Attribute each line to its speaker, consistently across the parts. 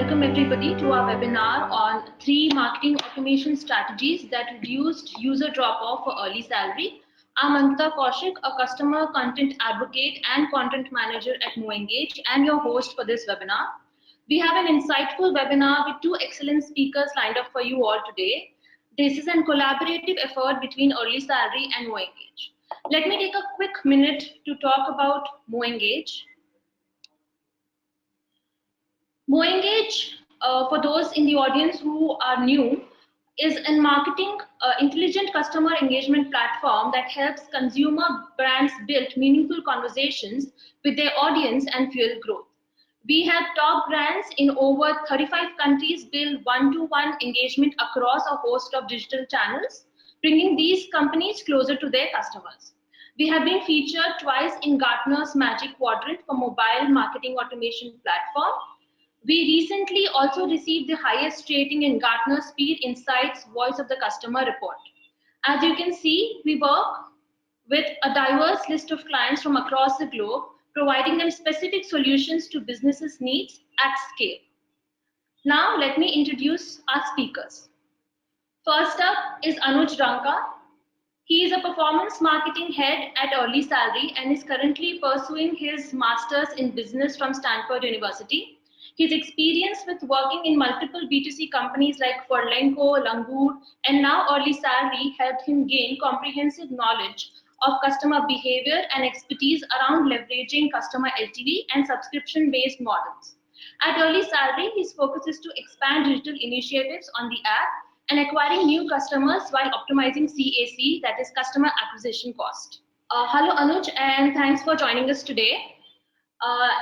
Speaker 1: welcome everybody to our webinar on 3 marketing automation strategies that reduced user drop-off for early salary. I'm Ankita Kaushik, a customer content advocate and content manager at MoEngage and your host for this webinar. We have an insightful webinar with 2 excellent speakers lined up for you all today. This is a collaborative effort between EarlySalary and MoEngage. Let me take a quick minute to talk about MoEngage. MoEngage, for those in the audience who are new, is a marketing intelligent customer engagement platform that helps consumer brands build meaningful conversations with their audience and fuel growth. We have top brands in over 35 countries build one-to-one engagement across a host of digital channels, bringing these companies closer to their customers. We have been featured twice in Gartner's Magic Quadrant for mobile marketing automation platform. We recently also received the highest rating in Gartner Speed Insights Voice of the Customer report. As you can see, we work with a diverse list of clients from across the globe, providing them specific solutions to businesses' needs at scale. Now, let me introduce our speakers. First up is Anuj Ranka. He is a performance marketing head at EarlySalary and is currently pursuing his master's in business from Stanford University. His experience with working in multiple B2C companies like Forlenco, Langur, and now EarlySalary helped him gain comprehensive knowledge of customer behavior and expertise around leveraging customer LTV and subscription-based models. At EarlySalary, his focus is to expand digital initiatives on the app and acquiring new customers while optimizing CAC, that is customer acquisition cost. Hello Anuj, and thanks for joining us today.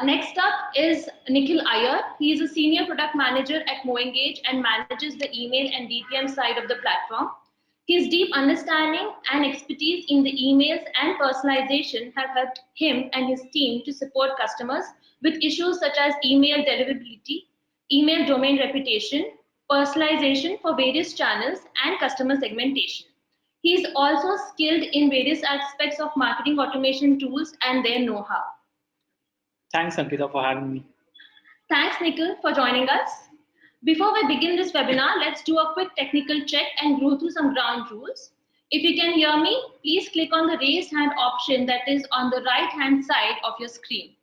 Speaker 1: Next up is Nikhil Iyer. He is a senior product manager at MoEngage and manages the email and DPM side of the platform. His deep understanding and expertise in the emails and personalization have helped him and his team to support customers with issues such as email deliverability, email domain reputation, personalization for various channels, and customer segmentation. He is also skilled in various aspects of marketing automation tools and their know-how.
Speaker 2: Thanks, Ankita, for having me.
Speaker 1: Thanks, Nikhil, for joining us. Before we begin this webinar, let's do a quick technical check and go through some ground rules. If you can hear me, please click on the raise hand option that is on the right-hand side of your screen.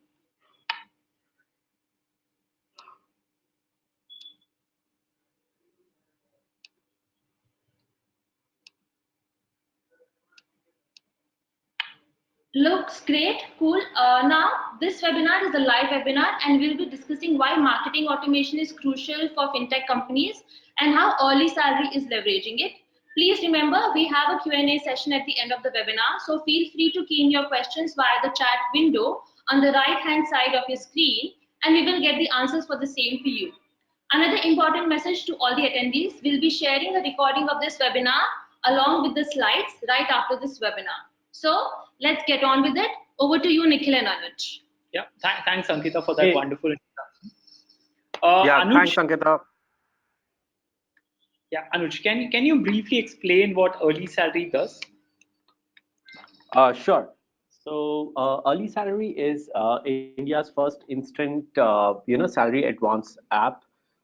Speaker 1: Looks great, cool. Now, this webinar is a live webinar and we'll be discussing why marketing automation is crucial for FinTech companies and how EarlySalary is leveraging it. Please remember, we have a Q&A session at the end of the webinar, so feel free to key in your questions via the chat window on the right-hand side of your screen, and we will get the answers for the same for you. Another important message to all the attendees, we'll be sharing a recording of this webinar along with the slides right after this webinar. So let's get on with it. Over to you, Nikhil and Anuj.
Speaker 2: Yeah, thanks, Ankita, for that wonderful introduction.
Speaker 3: Anuj, thanks, Ankita.
Speaker 2: Yeah, Anuj, can you briefly explain what EarlySalary does?
Speaker 3: Sure. So EarlySalary is India's first instant, salary advance app.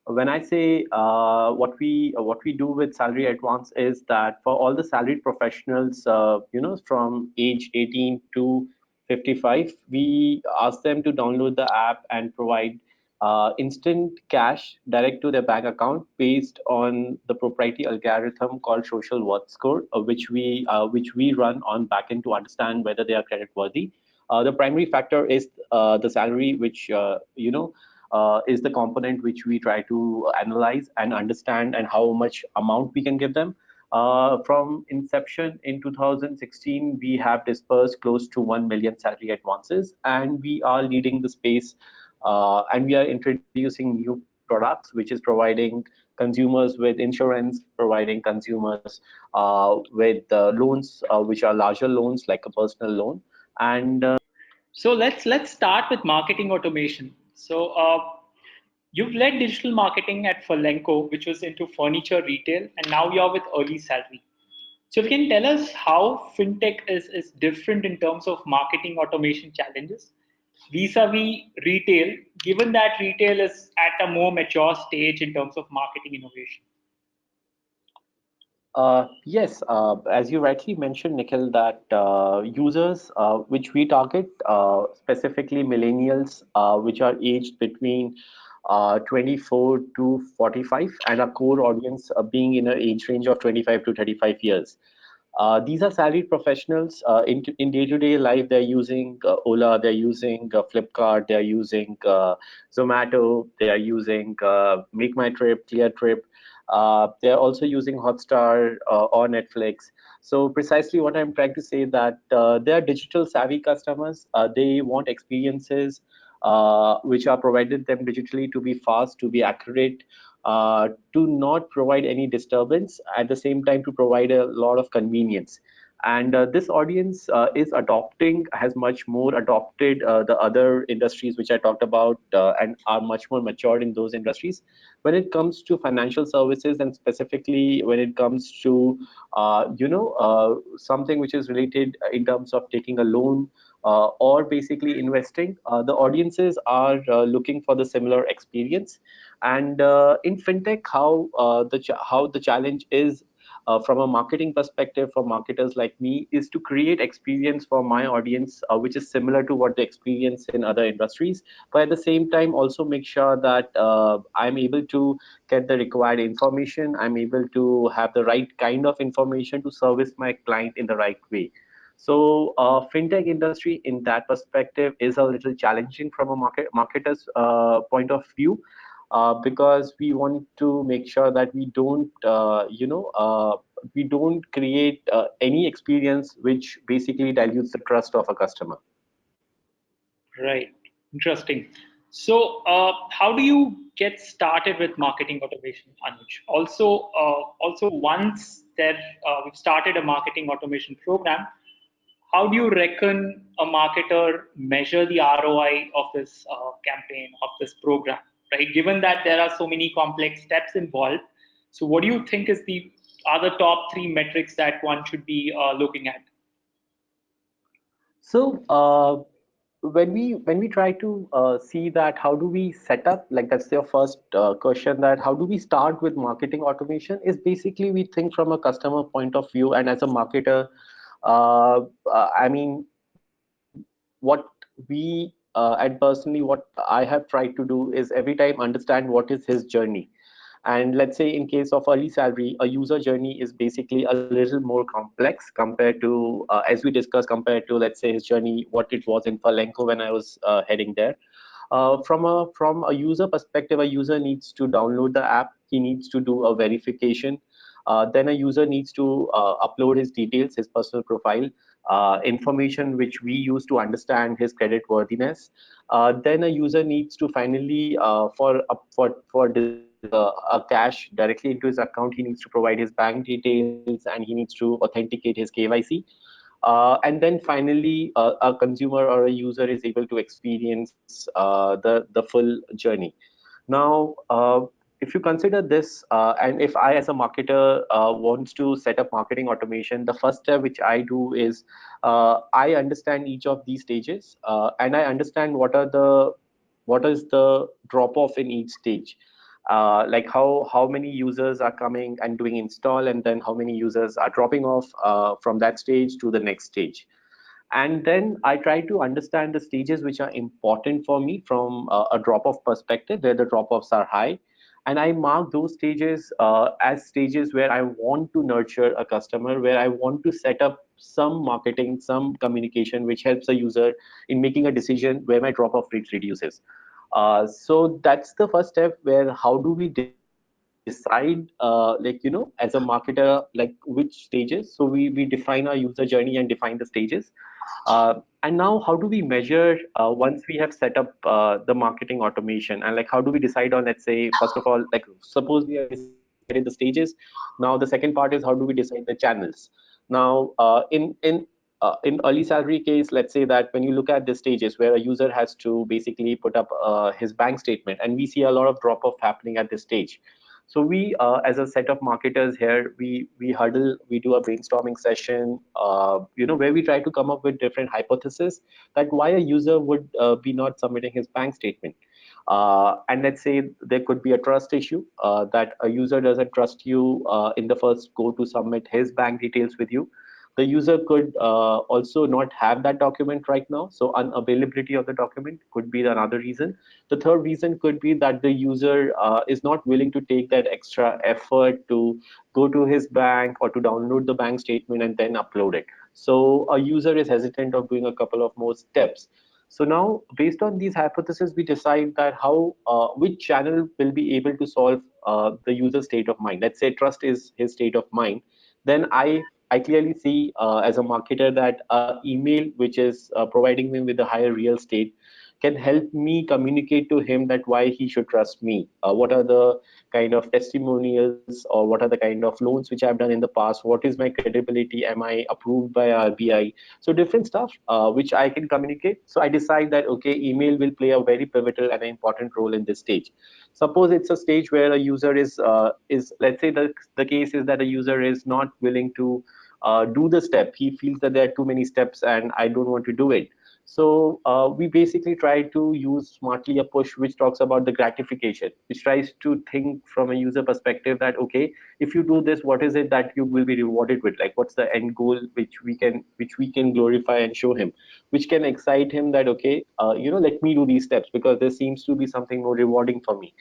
Speaker 3: When I say what we do with salary advance is that for all the salaried professionals, from age 18 to 55, we ask them to download the app and provide instant cash direct to their bank account based on the proprietary algorithm called social worth score, which we run on backend to understand whether they are credit worthy. The primary factor is the salary, which is the component which we try to analyze and understand and how much amount we can give them. From inception in 2016, we have dispersed close to 1 million salary advances, and we are leading the space, and we are introducing new products, which is providing consumers with insurance, providing consumers with loans, which are larger loans like a personal loan. And
Speaker 2: so let's start with marketing automation. So you've led digital marketing at Forlenco, which was into furniture retail, and now you're with EarlySalary. So you can tell us how FinTech is different in terms of marketing automation challenges vis-a-vis retail, given that retail is at a more mature stage in terms of marketing innovation?
Speaker 3: Yes, as you rightly mentioned, Nikhil, that users which we target, specifically millennials, which are aged between 24 to 45, and our core audience being in an age range of 25 to 35 years. These are salaried professionals in day-to-day life. They're using Ola, they're using Flipkart, they're using Zomato, they are using Make My Trip, Clear Trip. They're also using Hotstar or Netflix. So precisely what I'm trying to say that they are digital savvy customers. They want experiences which are provided them digitally to be fast, to be accurate, to not provide any disturbance, at the same time to provide a lot of convenience. And this audience is adopting, has much more adopted the other industries which I talked about, and are much more matured in those industries. When it comes to financial services, and specifically when it comes to something which is related in terms of taking a loan, or basically investing, the audiences are looking for the similar experience. And in fintech, how the challenge is, from a marketing perspective for marketers like me, is to create experience for my audience which is similar to what they experience in other industries, but at the same time also make sure that I'm able to get the required information, I'm able to have the right kind of information to service my client in the right way. So fintech industry in that perspective is a little challenging from a marketer's point of view, because we want to make sure that we don't create any experience which basically dilutes the trust of a customer.
Speaker 2: Right. Interesting. So, how do you get started with marketing automation, Anuj? Also, once that we've started a marketing automation program, how do you reckon a marketer measure the ROI of this campaign, of this program, right? Given that there are so many complex steps involved, so what do you think is the other top three metrics that one should be looking at?
Speaker 3: So when we try to see that how do we set up, like that's your first question, that how do we start with marketing automation, is basically we think from a customer point of view. And as a marketer, I mean, what we and personally what I have tried to do is every time understand what is his journey. And let's say in case of early salary, a user journey is basically a little more complex compared to, as we discussed, compared to, let's say, his journey, what it was in Palenco when I was heading there. From a user perspective, a user needs to download the app. He needs to do a verification. Then a user needs to upload his details, his personal profile, information which we use to understand his credit worthiness. Then a user needs to finally, for depositing a cash directly into his account, he needs to provide his bank details and he needs to authenticate his KYC. And then finally, a consumer or a user is able to experience the full journey. Now, if you consider this, and if I, as a marketer, wants to set up marketing automation, the first step which I do is I understand each of these stages, and I understand what is the drop off in each stage. Like how many users are coming and doing install, and then how many users are dropping off from that stage to the next stage. And then I try to understand the stages which are important for me from a drop-off perspective, where the drop-offs are high. And I mark those stages as stages where I want to nurture a customer, where I want to set up some marketing, some communication, which helps a user in making a decision where my drop-off rate reduces. So that's the first step, where how do we decide, as a marketer, like which stages. So we define our user journey and define the stages. And now, how do we measure once we have set up the marketing automation, and like how do we decide on, let's say, first of all, like suppose we have decided the stages. Now the second part is how do we decide the channels. Now, in early salary case, let's say that when you look at the stages where a user has to basically put up his bank statement, and we see a lot of drop off happening at this stage. So we, as a set of marketers here, we huddle, we do a brainstorming session, where we try to come up with different hypotheses that why a user would be not submitting his bank statement. And let's say there could be a trust issue, that a user doesn't trust you in the first go to submit his bank details with you. The user could also not have that document right now, so unavailability of the document could be another reason. The third reason could be that the user is not willing to take that extra effort to go to his bank or to download the bank statement and then upload it. So a user is hesitant of doing a couple of more steps. So now, based on these hypotheses, we decide that how which channel will be able to solve the user state of mind. Let's say trust is his state of mind. Then I clearly see as a marketer that email, which is providing me with a higher real estate, can help me communicate to him that why he should trust me. What are the kind of testimonials, or what are the kind of loans which I've done in the past? What is my credibility? Am I approved by RBI? So different stuff which I can communicate. So I decide that okay, email will play a very pivotal and an important role in this stage. Suppose it's a stage where a user is, let's say the case is that a user is not willing to do the step. He feels that there are too many steps and I don't want to do it. So we basically try to use smartly a push which talks about the gratification, which tries to think from a user perspective that okay, if you do this, what is it that you will be rewarded with? Like what's the end goal which we can glorify and show him, which can excite him that okay, let me do these steps because there seems to be something more rewarding for me.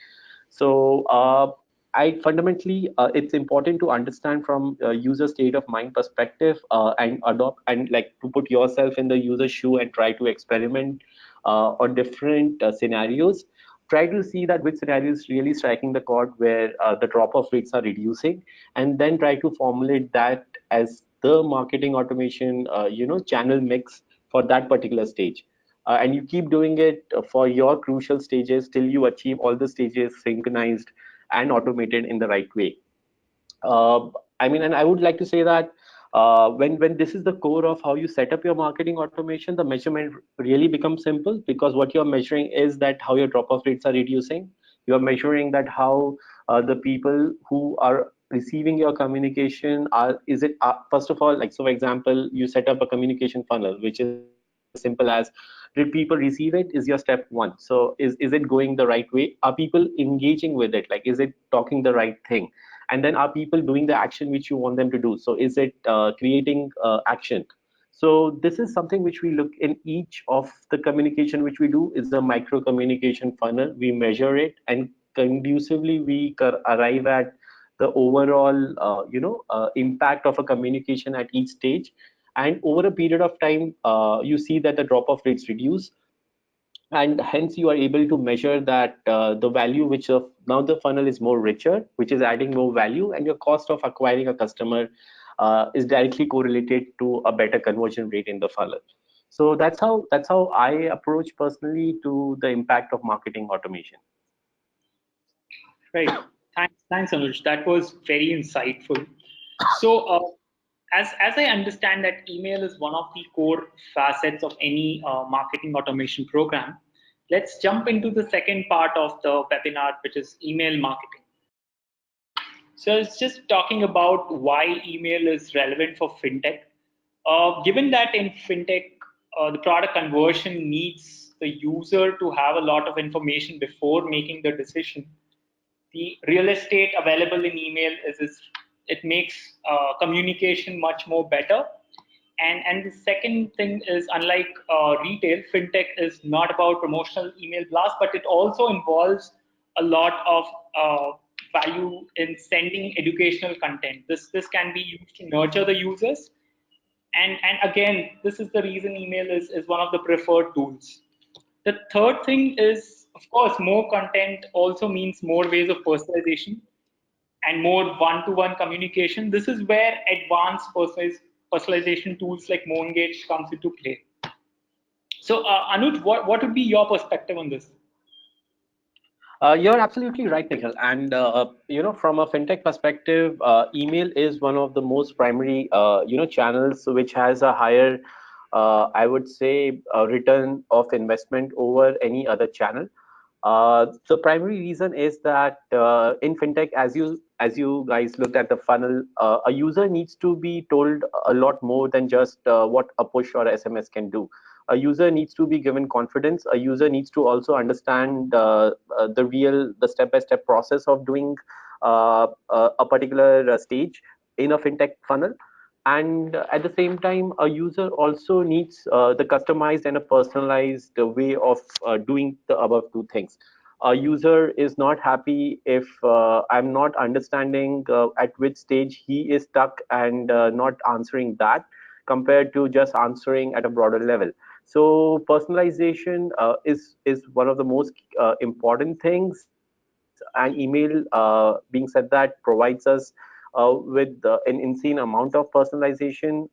Speaker 3: So I fundamentally, it's important to understand from a user state of mind perspective and adopt and like to put yourself in the user's shoe and try to experiment on different scenarios. Try to see that which scenario is really striking the chord where the drop-off rates are reducing, and then try to formulate that as the marketing automation, channel mix for that particular stage. And you keep doing it for your crucial stages till you achieve all the stages synchronized and automated in the right way. uh, I mean, and I would like to say that when this is the core of how you set up your marketing automation, the measurement really becomes simple, because what you're measuring is that how your drop-off rates are reducing. You're measuring that how the people who are receiving your communication are, is it first of all, like, so for example, you set up a communication funnel which is simple as, did people receive it, is your step one. So is it going the right way? Are people engaging with it? Like, is it talking the right thing? And then are people doing the action which you want them to do? So is it creating action? So this is something which we look in each of the communication which we do is a micro communication funnel. We measure it, and conducively we arrive at the overall impact of a communication at each stage. And over a period of time, you see that the drop off rates reduce, and hence you are able to measure that the value which of now the funnel is more richer, which is adding more value, and your cost of acquiring a customer is directly correlated to a better conversion rate in the funnel. So that's how I approach personally to the impact of marketing automation.
Speaker 2: Right. Thanks, Anuj. That was very insightful. So, as I understand that email is one of the core facets of any marketing automation program, let's jump into the second part of the webinar, which is email marketing. So, it's just talking about why email is relevant for fintech. Given that in fintech, the product conversion needs the user to have a lot of information before making the decision, the real estate available in email is it makes communication much more better. And the second thing is, unlike retail, fintech is not about promotional email blast, but it also involves a lot of value in sending educational content. This can be used to nurture the users, and again, this is the reason email is one of the preferred tools. The third thing is, of course, more content also means more ways of personalization and more one-to-one communication. This is where advanced personalization tools like MoEngage comes into play. So, Anuj, what would be your perspective on this?
Speaker 3: You're absolutely right, Nikhil. And from a fintech perspective, email is one of the most primary, channels which has a higher, I would say, return of investment over any other channel. The primary reason is that in fintech, as you guys looked at the funnel, a user needs to be told a lot more than just what a push or SMS can do. A user needs to be given confidence. A user needs to also understand the step-by-step process of doing a particular stage in a fintech funnel. And at the same time, a user also needs the customized and a personalized way of doing the above two things. A user is not happy if I'm not understanding at which stage he is stuck and not answering that, compared to just answering at a broader level. So personalization is one of the most important things, and email, being said that, provides us with an insane amount of personalization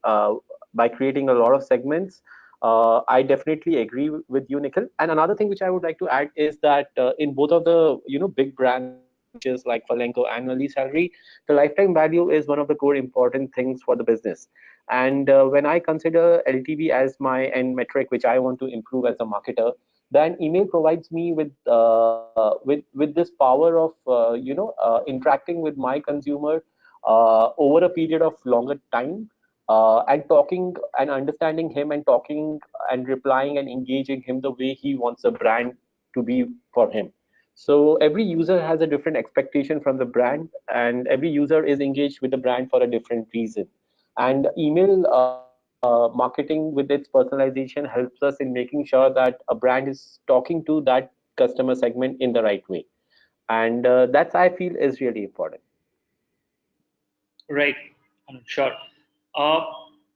Speaker 3: by creating a lot of segments. I definitely agree with you, Nikhil. And another thing which I would like to add is that in both of the big brands, which is like Falenco and EarlySalary, the lifetime value is one of the core important things for the business. And when I consider LTV as my end metric, which I want to improve as a marketer, then email provides me with this power of interacting with my consumer over a period of longer time, and talking and understanding him and talking and replying and engaging him the way he wants the brand to be for him. So every user has a different expectation from the brand, and every user is engaged with the brand for a different reason. And email marketing with its personalization helps us in making sure that a brand is talking to that customer segment in the right way. And that's, I feel, is really important.
Speaker 2: Right, sure. Uh,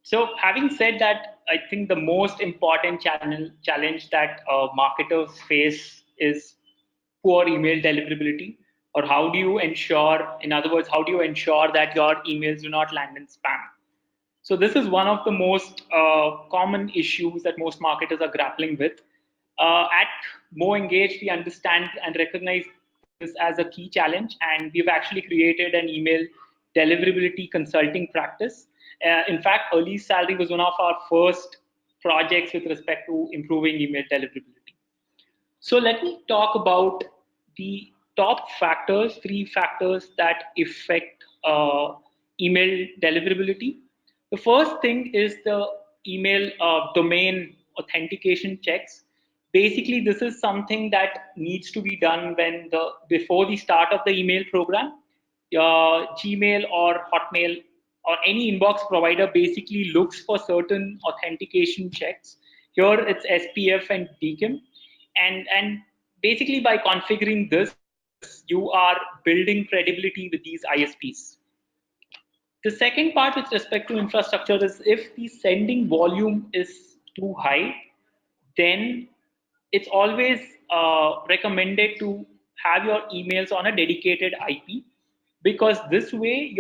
Speaker 2: so, having said that, I think the most important challenge that marketers face is poor email deliverability, or how do you ensure, in other words, how do you ensure that your emails do not land in spam? So this is one of the most common issues that most marketers are grappling with. At MoEngage, we understand and recognize this as a key challenge, and we've actually created an email deliverability consulting practice. In fact, EarlySalary was one of our first projects with respect to improving email deliverability. So let me talk about the top factors, three factors that affect email deliverability. The first thing is the email domain authentication checks. Basically, this is something that needs to be done when before the start of the email program. Gmail or Hotmail or any inbox provider basically looks for certain authentication checks. Here it's SPF and DKIM, and basically by configuring this, you are building credibility with these ISPs. The second part with respect to infrastructure is if the sending volume is too high, then it's always recommended to have your emails on a dedicated IP, because this way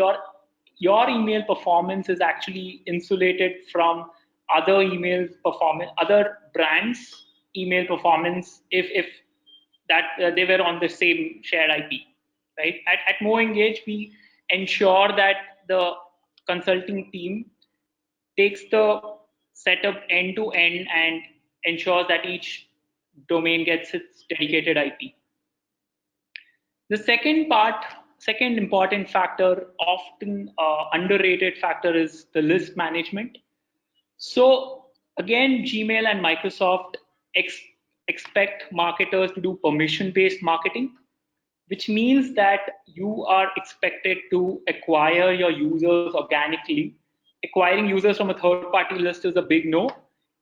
Speaker 2: your email performance is actually insulated from other email performance, other brands email performance, if that they were on the same shared IP, right? At MoEngage, we ensure that the consulting team takes the setup end to end and ensures that each domain gets its dedicated IP. The second important factor, often underrated factor, is the list management. So again, Gmail and Microsoft expect marketers to do permission-based marketing, which means that you are expected to acquire your users organically. Acquiring users from a third-party list is a big no.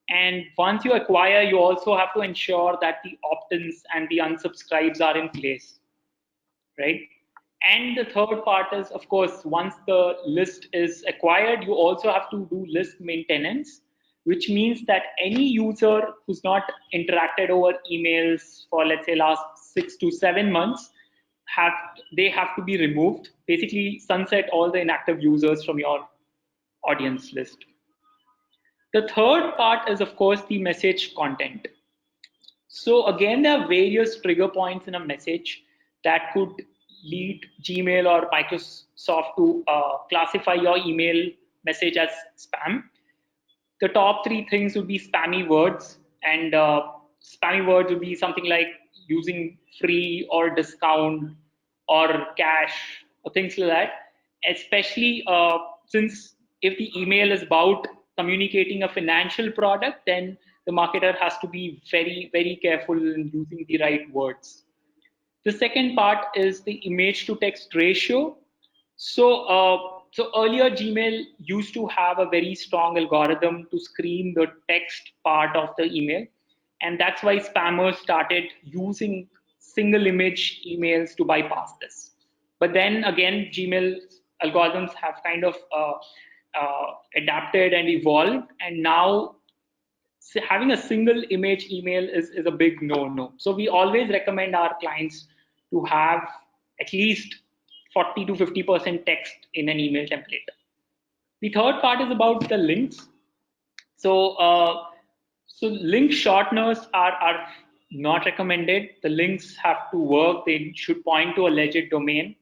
Speaker 2: And once you acquire, you also have to ensure that the opt-ins and the unsubscribes are in place, right? And the third part is, of course, once the list is acquired, you also have to do list maintenance, which means that any user who's not interacted over emails for, let's say, last 6 to 7 months, they have to be removed. Basically, sunset all the inactive users from your audience list. The third part is, of course, the message content. So again, there are various trigger points in a message that could lead Gmail or Microsoft to classify your email message as spam. The top three things would be spammy words, and spammy words would be something like using free or discount or cash or things like that. Especially since if the email is about communicating a financial product, then the marketer has to be very, very careful in using the right words. The second part is the image to text ratio. So earlier Gmail used to have a very strong algorithm to screen the text part of the email, and that's why spammers started using single image emails to bypass this. But then again, Gmail's algorithms have kind of adapted and evolved, and now having a single image email is a big no-no. So we always recommend our clients to have at least 40 to 50% text in an email template. The third part is about the links. So, so link shorteners are not recommended. The links have to work. They should point to a legit domain.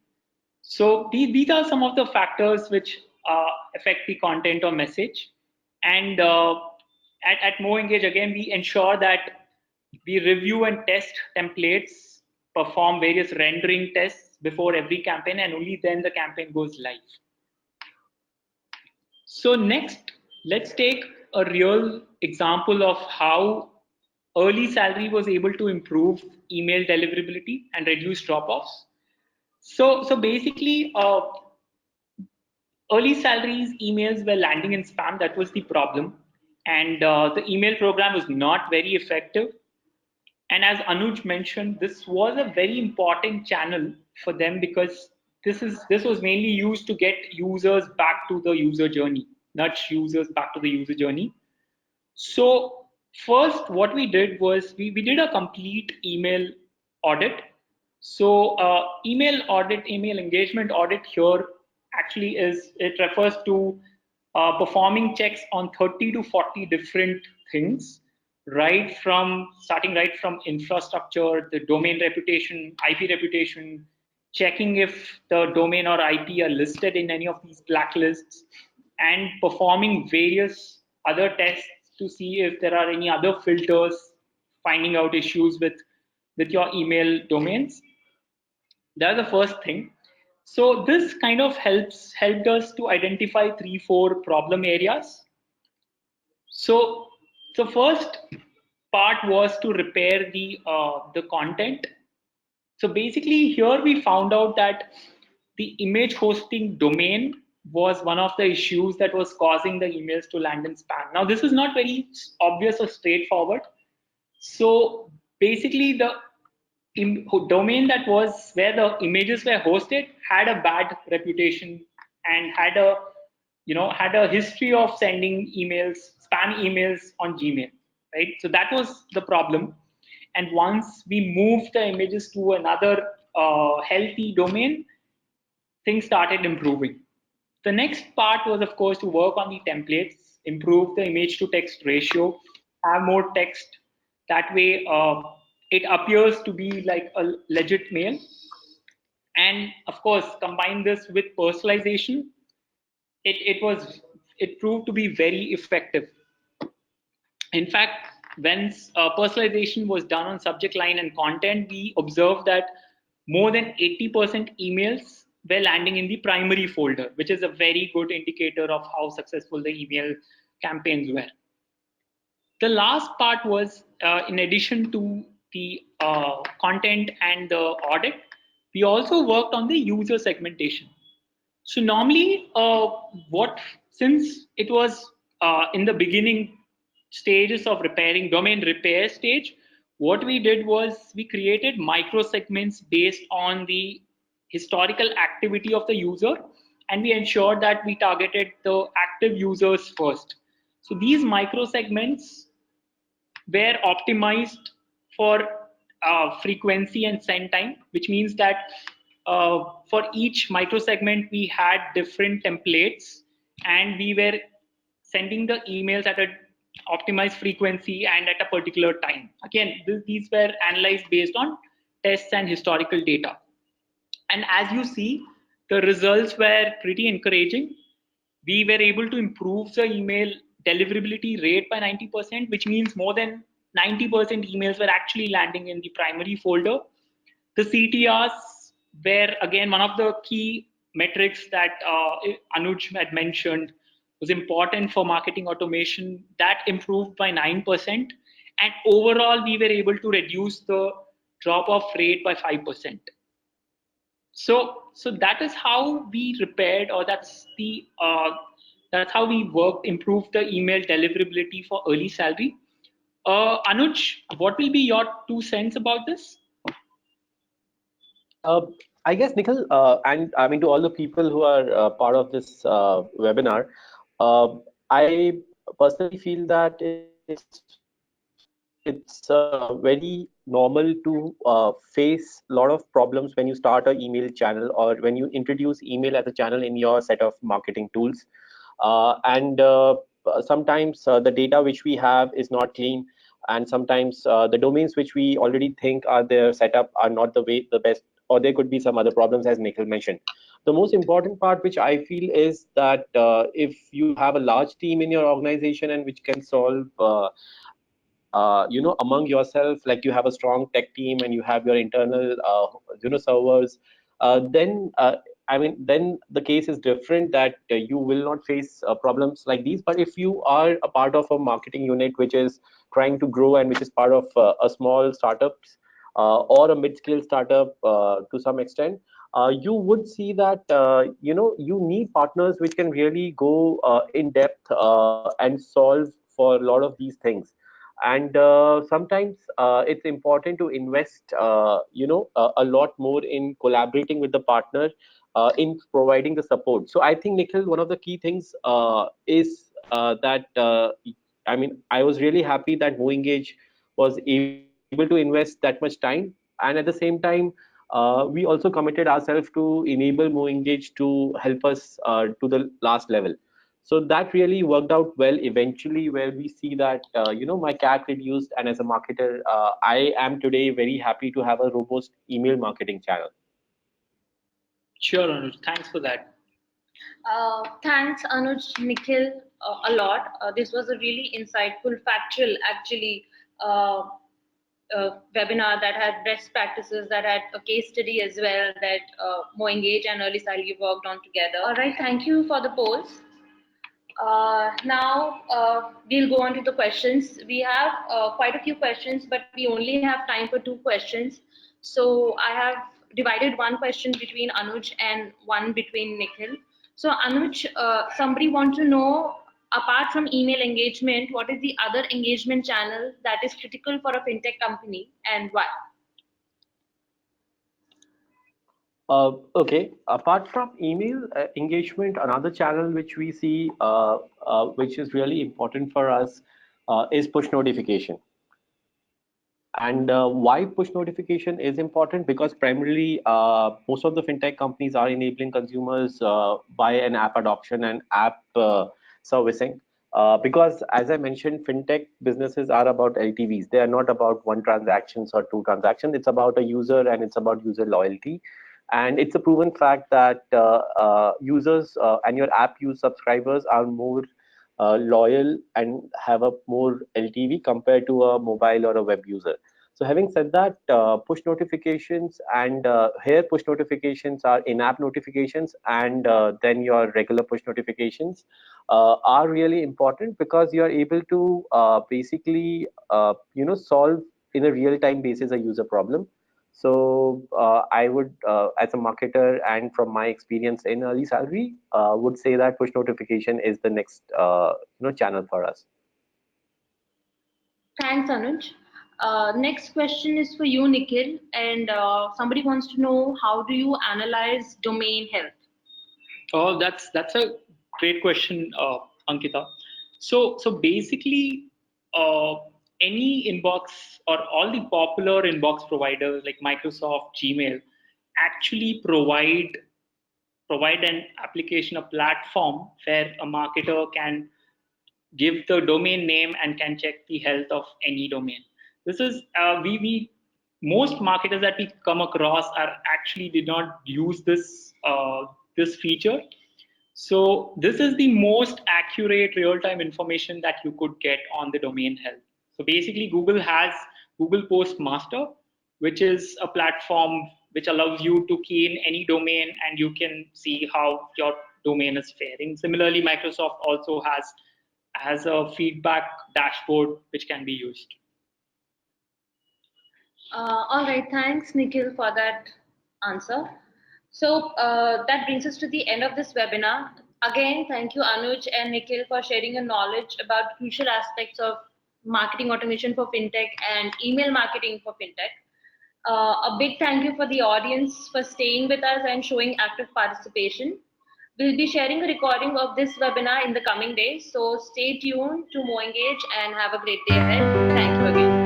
Speaker 2: So these are some of the factors which affect the content or message. And at MoEngage, again, we ensure that we review and test templates, perform various rendering tests before every campaign, and only then the campaign goes live. So next, let's take a real example of how EarlySalary was able to improve email deliverability and reduce drop-offs. So basically, EarlySalary's emails were landing in spam. That was the problem, and the email program was not very effective. And as Anuj mentioned, this was a very important channel for them because this was mainly used to get users back to the user journey, nudge users back to the user journey. So first, what we did was we did a complete email audit. So email engagement audit here actually it refers to performing checks on 30 to 40 different things, starting right from infrastructure, the domain reputation, IP reputation, checking if the domain or IP are listed in any of these blacklists, and performing various other tests to see if there are any other filters, finding out issues with your email domains. That's the first thing. So this kind of helped us to identify 3-4 problem areas. So the first part was to repair the content. So basically here we found out that the image hosting domain was one of the issues that was causing the emails to land in spam. Now this is not very obvious or straightforward. So basically the domain that was where the images were hosted had a bad reputation and had a history of sending spam emails on Gmail, right? So that was the problem. And once we moved the images to another healthy domain, things started improving. The next part was, of course, to work on the templates, improve the image to text ratio, have more text. That way, it appears to be like a legit mail. And of course, combine this with personalization. It proved to be very effective. In fact, when personalization was done on subject line and content, we observed that more than 80% emails were landing in the primary folder, which is a very good indicator of how successful the email campaigns were. The last part was, in addition to the content and the audit, we also worked on the user segmentation. So normally, since it was in the beginning stages of repairing, domain repair stage, what we did was we created micro segments based on the historical activity of the user, and we ensured that we targeted the active users first. So these micro segments were optimized for frequency and send time, which means that for each microsegment we had different templates, and we were sending the emails at an optimized frequency and at a particular time. Again, these were analyzed based on tests and historical data. And as you see, the results were pretty encouraging. We were able to improve the email deliverability rate by 90%, which means more than 90% emails were actually landing in the primary folder. The CTRs were again one of the key metrics that Anuj had mentioned. was important for marketing automation. That improved by 9%. And overall, we were able to reduce the drop-off rate by 5%. So that is how we repaired, or that's how we worked, improved the email deliverability for early salary. Anuj, what will be your 2 cents about this?
Speaker 3: I guess, Nikhil, and I mean to all the people who are part of this webinar, I personally feel that it's very normal to face a lot of problems when you start a email channel or when you introduce email as a channel in your set of marketing tools. And sometimes the data which we have is not clean, and sometimes the domains which we already think are there set up are not the best, or there could be some other problems, as Nikhil mentioned. The most important part which I feel is that if you have a large team in your organization and which can solve among yourself, like you have a strong tech team and you have your internal servers, then then the case is different, that you will not face problems like these. But if you are a part of a marketing unit which is trying to grow and which is part of a small startups or a mid-scale startup to some extent, you would see that you need partners which can really go in depth and solve for a lot of these things. And sometimes it's important to invest a lot more in collaborating with the partner in providing the support. So I think, Nikhil, one of the key things is that I was really happy that MoEngage was able to invest that much time, and at the same time we also committed ourselves to enable MoEngage to help us to the last level. So that really worked out well eventually, where we see that my CAC reduced, and as a marketer, I am today very happy to have a robust email marketing channel.
Speaker 2: Sure, Anuj. Thanks for that.
Speaker 1: Thanks, Anuj, Nikhil, a lot. This was a really insightful, factual, actually, webinar that had best practices, that had a case study as well, that MoEngage and EarlySalary worked on together. All right, thank you for the polls. Now we'll go on to the questions. We have quite a few questions, but we only have time for 2 questions. So I have divided one question between Anuj and one between Nikhil. So Anuj, somebody wants to know, apart from email engagement, what is the other engagement channel that is critical for a fintech company, and why?
Speaker 3: Okay. Apart from email engagement, another channel which we see, which is really important for us, is push notification. And why push notification is important? Because primarily, most of the fintech companies are enabling consumers by an app adoption and app servicing. Because as I mentioned, fintech businesses are about LTVs. They are not about one transactions or two transactions. It's about a user, and it's about user loyalty. And it's a proven fact that users and your app use subscribers are more loyal and have a more LTV compared to a mobile or a web user. So having said that, push notifications, and here push notifications are in-app notifications, and then your regular push notifications are really important, because you are able to basically solve in a real-time basis a user problem. So I would, as a marketer and from my experience in EarlySalary, would say that push notification is the next channel for us.
Speaker 1: Thanks, Anuj. Next question is for you, Nikhil, and somebody wants to know, how do you analyze domain health?
Speaker 2: Oh, that's a great question, Ankita. So basically, uh, any inbox or all the popular inbox providers like Microsoft, Gmail, actually provide an application, a platform where a marketer can give the domain name and can check the health of any domain. This is we most marketers that we come across are actually did not use this feature. So this is the most accurate real-time information that you could get on the domain health. So basically, Google has Google Postmaster, which is a platform which allows you to key in any domain, and you can see how your domain is faring. Similarly, Microsoft also has a feedback dashboard which can be used.
Speaker 1: All right, thanks, Nikhil, for that answer. So that brings us to the end of this webinar. Again, thank you, Anuj and Nikhil, for sharing your knowledge about crucial aspects of marketing automation for FinTech and email marketing for FinTech. A big thank you for the audience for staying with us and showing active participation. We'll be sharing a recording of this webinar in the coming days, so stay tuned to MoEngage and have a great day ahead. Thank you again.